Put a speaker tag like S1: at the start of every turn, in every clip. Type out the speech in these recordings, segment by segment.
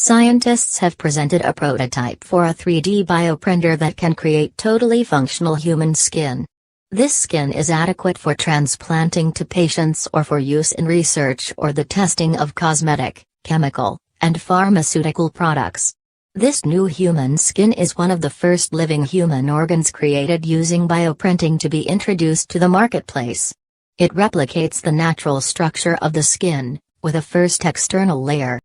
S1: Scientists have presented a prototype for a 3D bioprinter that can create totally functional human skin. This skin is adequate for transplanting to patients or for use in research or the testing of cosmetic, chemical, and pharmaceutical products. This new human skin is one of the first living human organs created using bioprinting to be introduced to the marketplace. It replicates the natural structure of the skin, with a first external layer.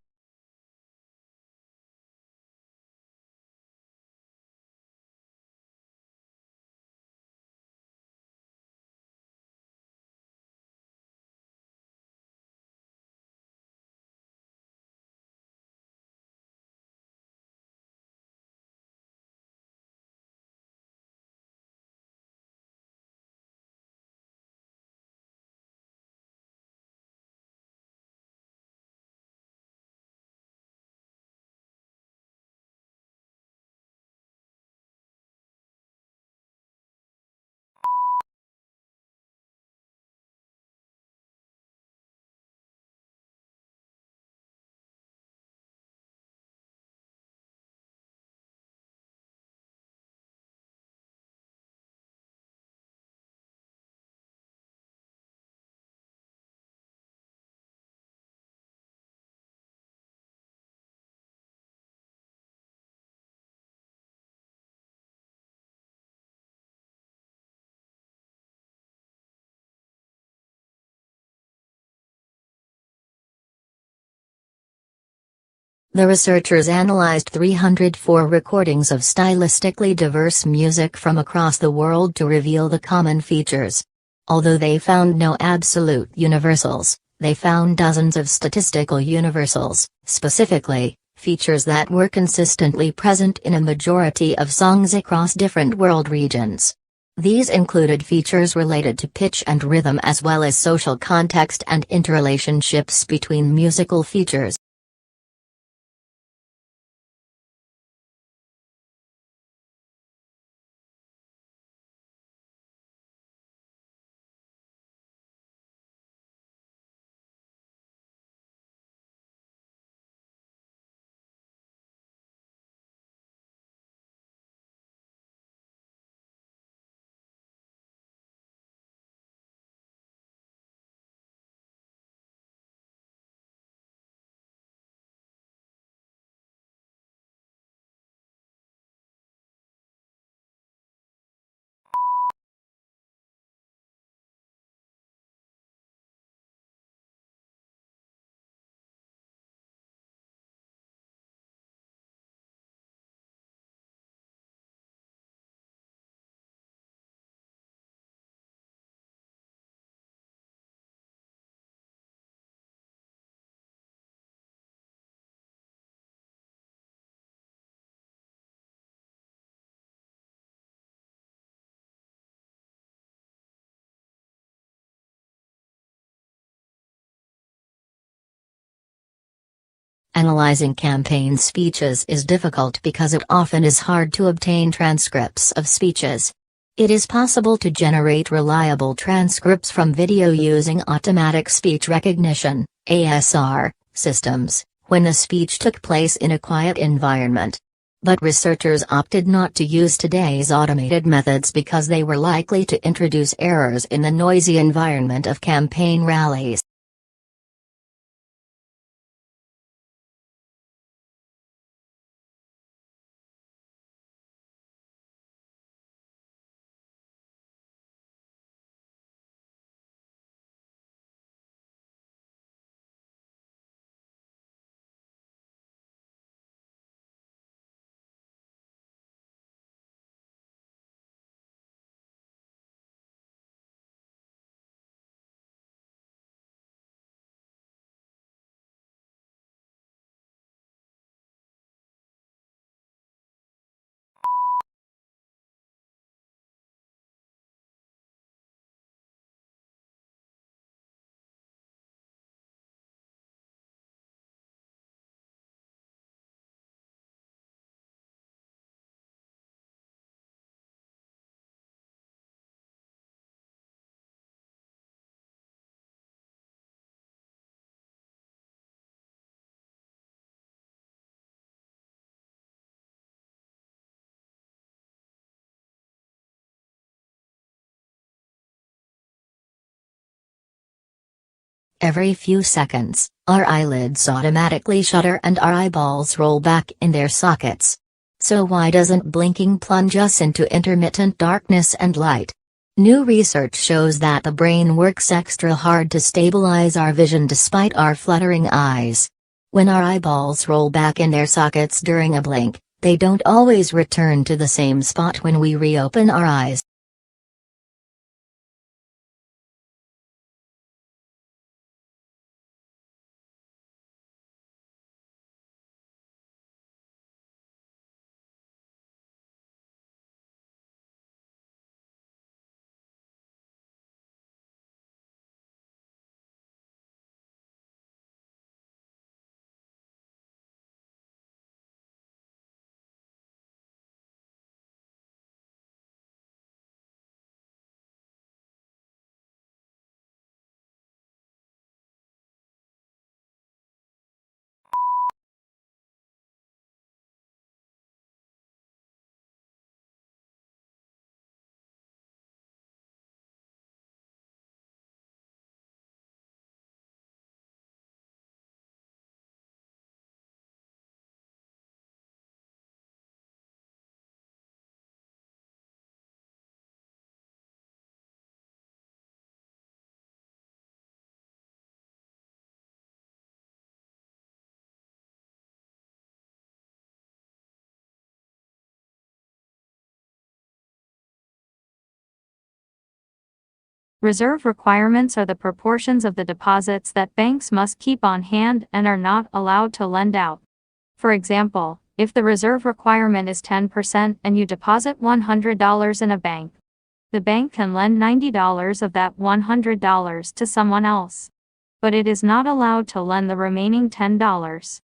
S1: The researchers analyzed 304 recordings of stylistically diverse music from across the world to reveal the common features. Although they found no absolute universals, they found dozens of statistical universals, specifically, features that were consistently present in a majority of songs across different world regions. These included features related to pitch and rhythm as well as social context and interrelationships between musical features. Analyzing campaign speeches is difficult because it often is hard to obtain transcripts of speeches. It is possible to generate reliable transcripts from video using automatic speech recognition (ASR) systems, when the speech took place in a quiet environment. But researchers opted not to use today's automated methods because they were likely to introduce errors in the noisy environment of campaign rallies. Every few seconds, our eyelids automatically shutter and our eyeballs roll back in their sockets. So why doesn't blinking plunge us into intermittent darkness and light? New research shows that the brain works extra hard to stabilize our vision despite our fluttering eyes. When our eyeballs roll back in their sockets during a blink, they don't always return to the same spot when we reopen our eyes.
S2: Reserve requirements are the proportions of the deposits that banks must keep on hand and are not allowed to lend out. For example, if the reserve requirement is 10% and you deposit $100 in a bank, the bank can lend $90 of that $100 to someone else. But it is not allowed to lend the remaining $10.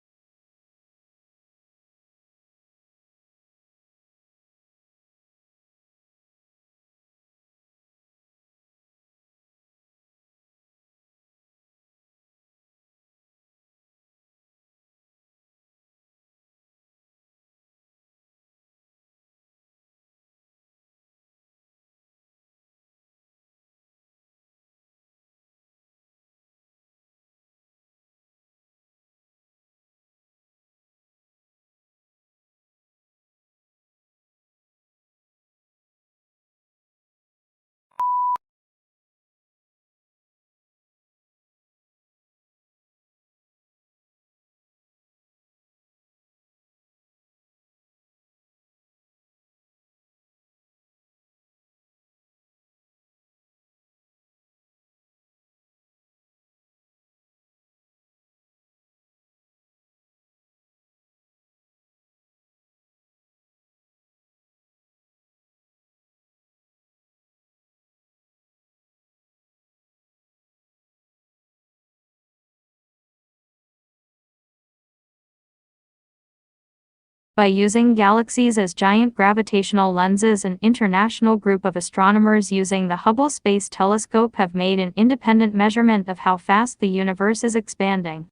S2: By using galaxies as giant gravitational lenses, an international group of astronomers using the Hubble Space Telescope have made an independent measurement of how fast the universe is expanding.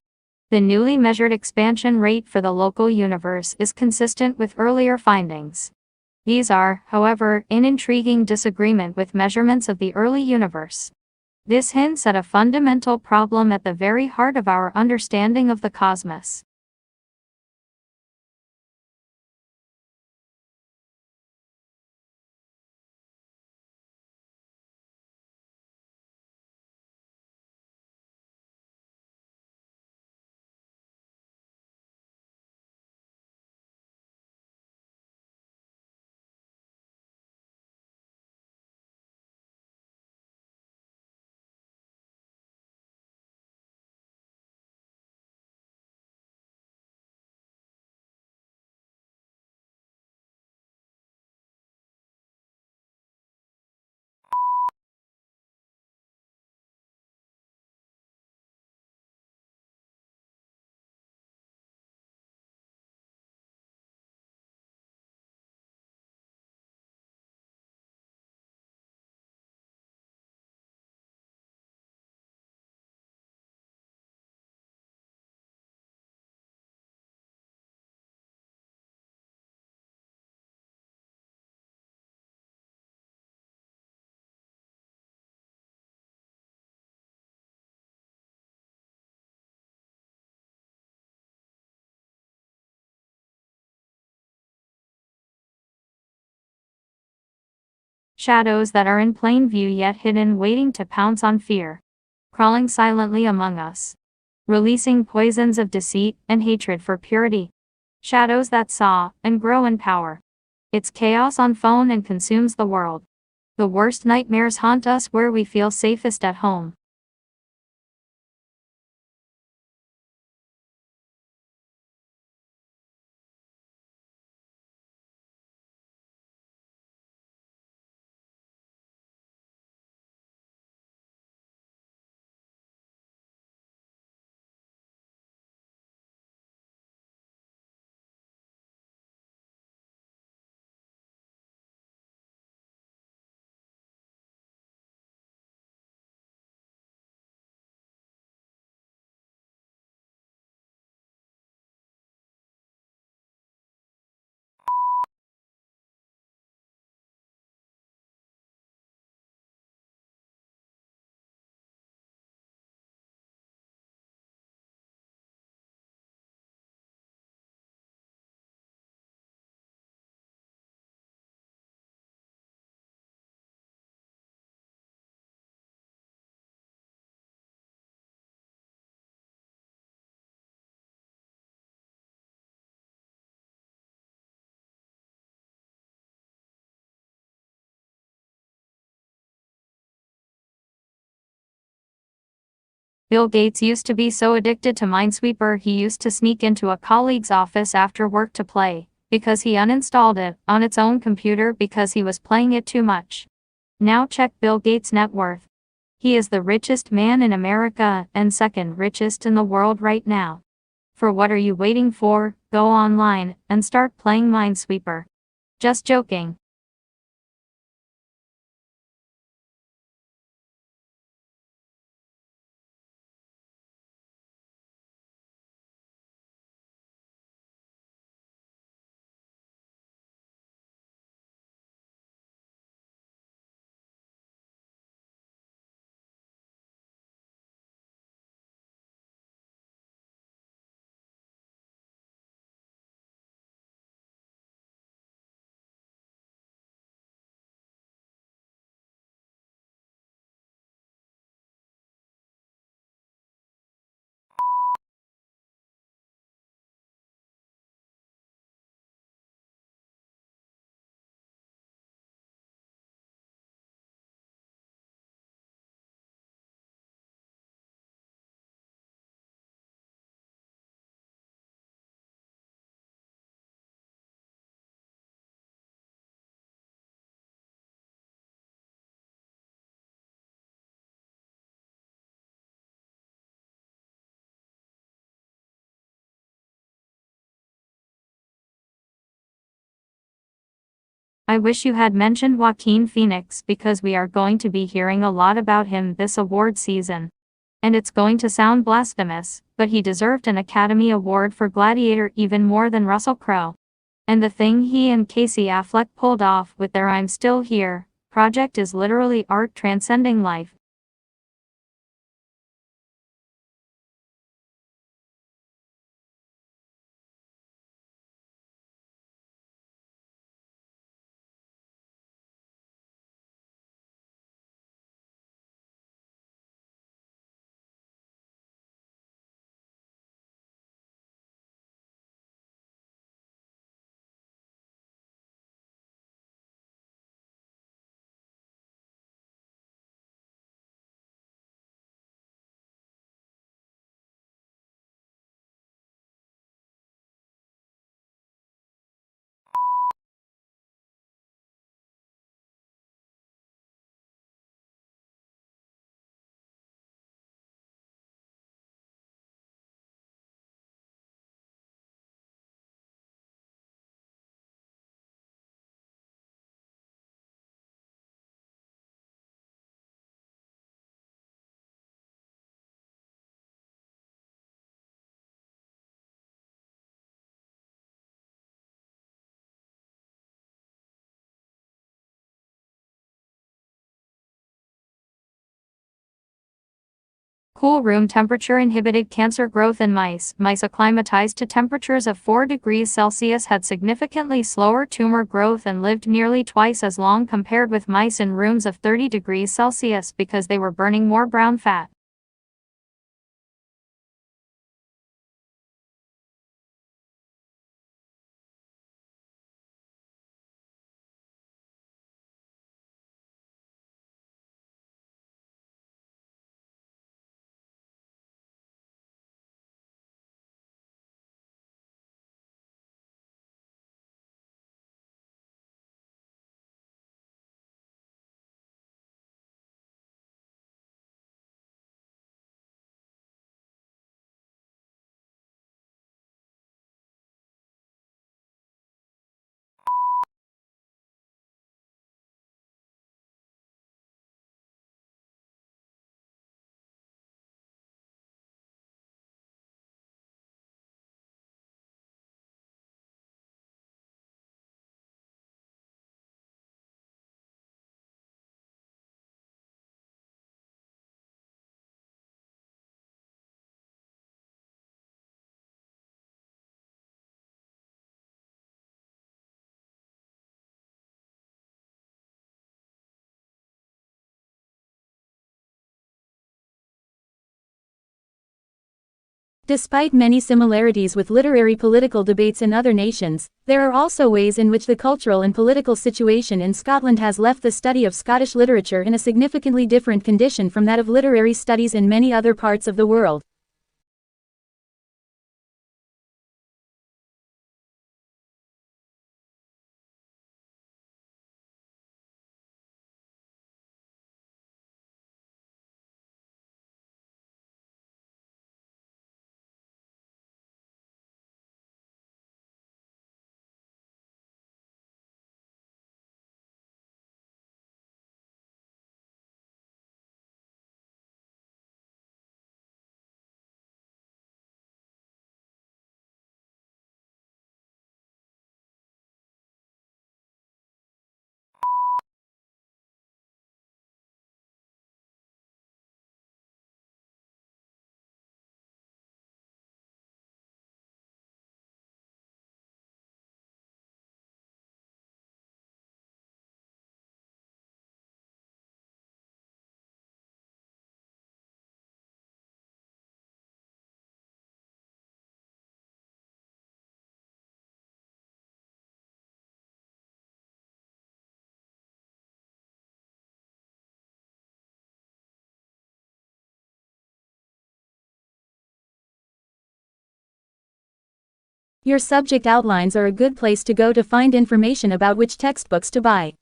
S2: The newly measured expansion rate for the local universe is consistent with earlier findings. These are, however, in intriguing disagreement with measurements of the early universe. This hints at a fundamental problem at the very heart of our understanding of the cosmos. Shadows that are in plain view yet hidden, waiting to pounce on fear. Crawling silently among us. Releasing poisons of deceit and hatred for purity. Shadows that saw and grow in power. It's chaos on phone and consumes the world. The worst nightmares haunt us where we feel safest at home. Bill Gates used to be so addicted to Minesweeper he used to sneak into a colleague's office after work to play, because he uninstalled it on its own computer because he was playing it too much. Now check Bill Gates' net worth. He is the richest man in America and second richest in the world right now. For what are you waiting for? Go online and start playing Minesweeper. Just joking. I wish you had mentioned Joaquin Phoenix because we are going to be hearing a lot about him this award season. And it's going to sound blasphemous, but he deserved an Academy Award for Gladiator even more than Russell Crowe. And the thing he and Casey Affleck pulled off with their I'm Still Here project is literally art transcending life. Cool room temperature inhibited cancer growth in mice. Mice acclimatized to temperatures of 4 degrees Celsius had significantly slower tumor growth and lived nearly twice as long compared with mice in rooms of 30 degrees Celsius because they were burning more brown fat.
S3: Despite many similarities with literary political debates in other nations, there are also ways in which the cultural and political situation in Scotland has left the study of Scottish literature in a significantly different condition from that of literary studies in many other parts of the world. Your subject outlines are a good place to go to find information about which textbooks to buy.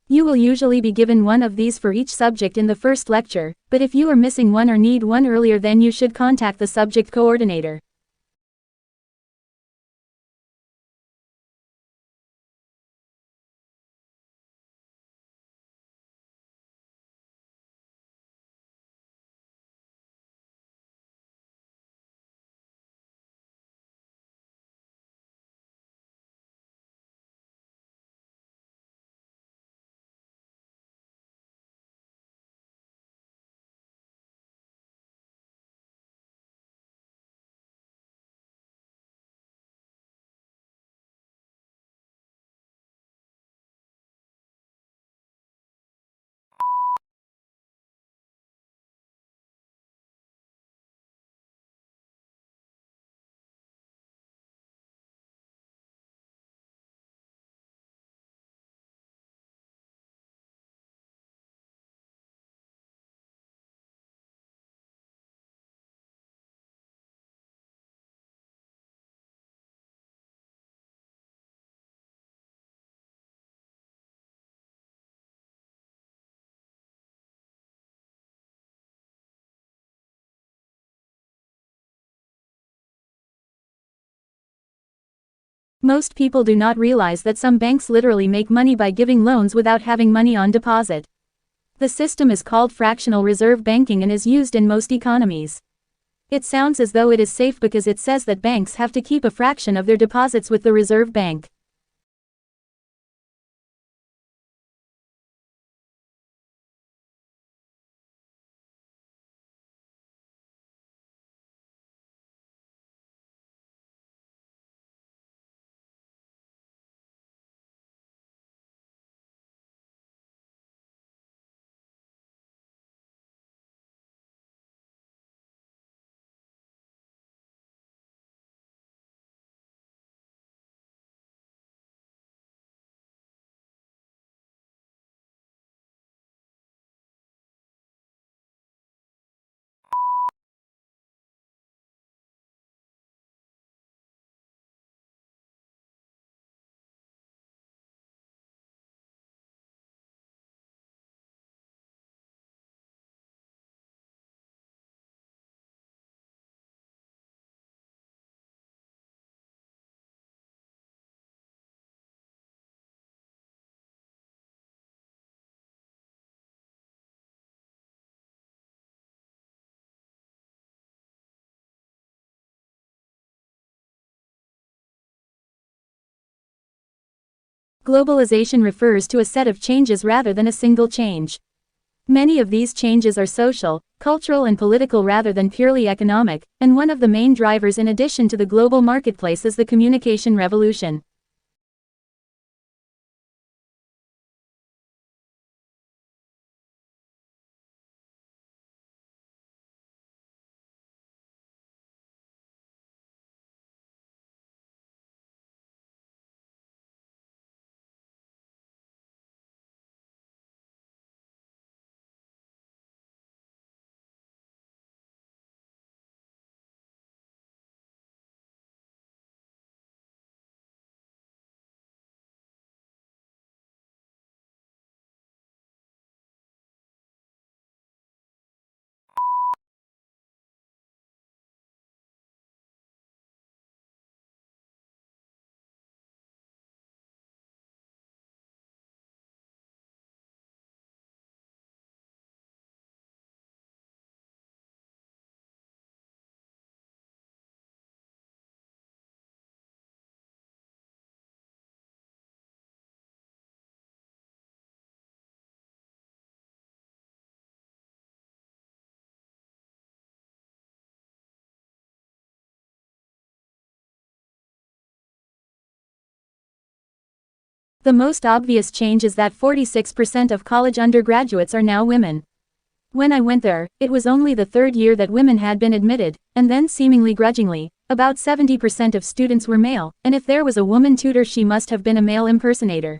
S3: You will usually be given one of these for each subject in the first lecture, but if you are missing one or need one earlier, then you should contact the subject coordinator. Most people do not realize that some banks literally make money by giving loans without having money on deposit. The system is called fractional reserve banking and is used in most economies. It sounds as though it is safe because it says that banks have to keep a fraction of their deposits with the reserve bank. Globalization refers to a set of changes rather than a single change. Many of these changes are social, cultural and political rather than purely economic, and one of the main drivers in addition to the global marketplace is the communication revolution. The most obvious change is that 46% of college undergraduates are now women. When I went there, it was only the third year that women had been admitted, and then seemingly grudgingly, about 70% of students were male, and if there was a woman tutor she must have been a male impersonator.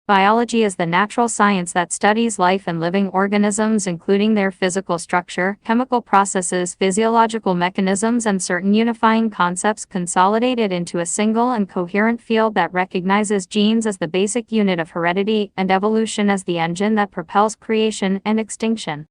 S2: Biology is the natural science that studies life and living organisms, including their physical structure, chemical processes, physiological mechanisms, and certain unifying concepts consolidated into a single and coherent field that recognizes genes as the basic unit of heredity and evolution as the engine that propels creation and extinction.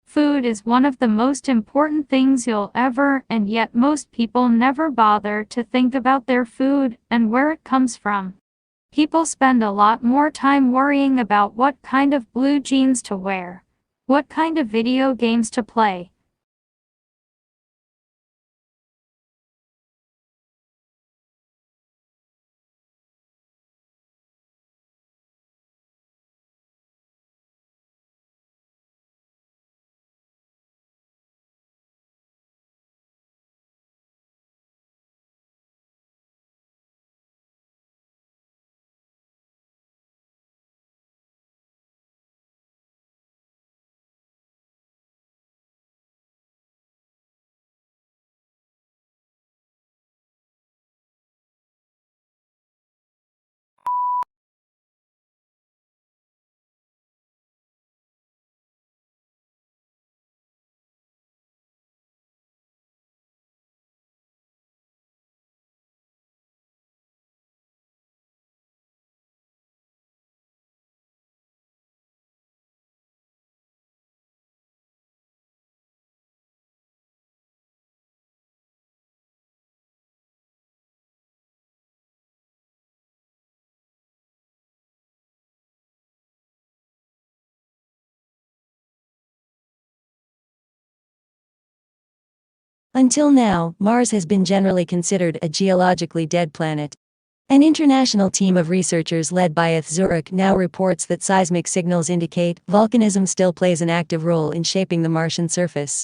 S2: Food is one of the most important things you'll ever, and yet most people never bother to think about their food and where it comes from. People spend a lot more time worrying about what kind of blue jeans to wear, what kind of video games to play,
S4: Until now, Mars has been generally considered a geologically dead planet. An international team of researchers led by ETH Zurich now reports that seismic signals indicate volcanism still plays an active role in shaping the Martian surface.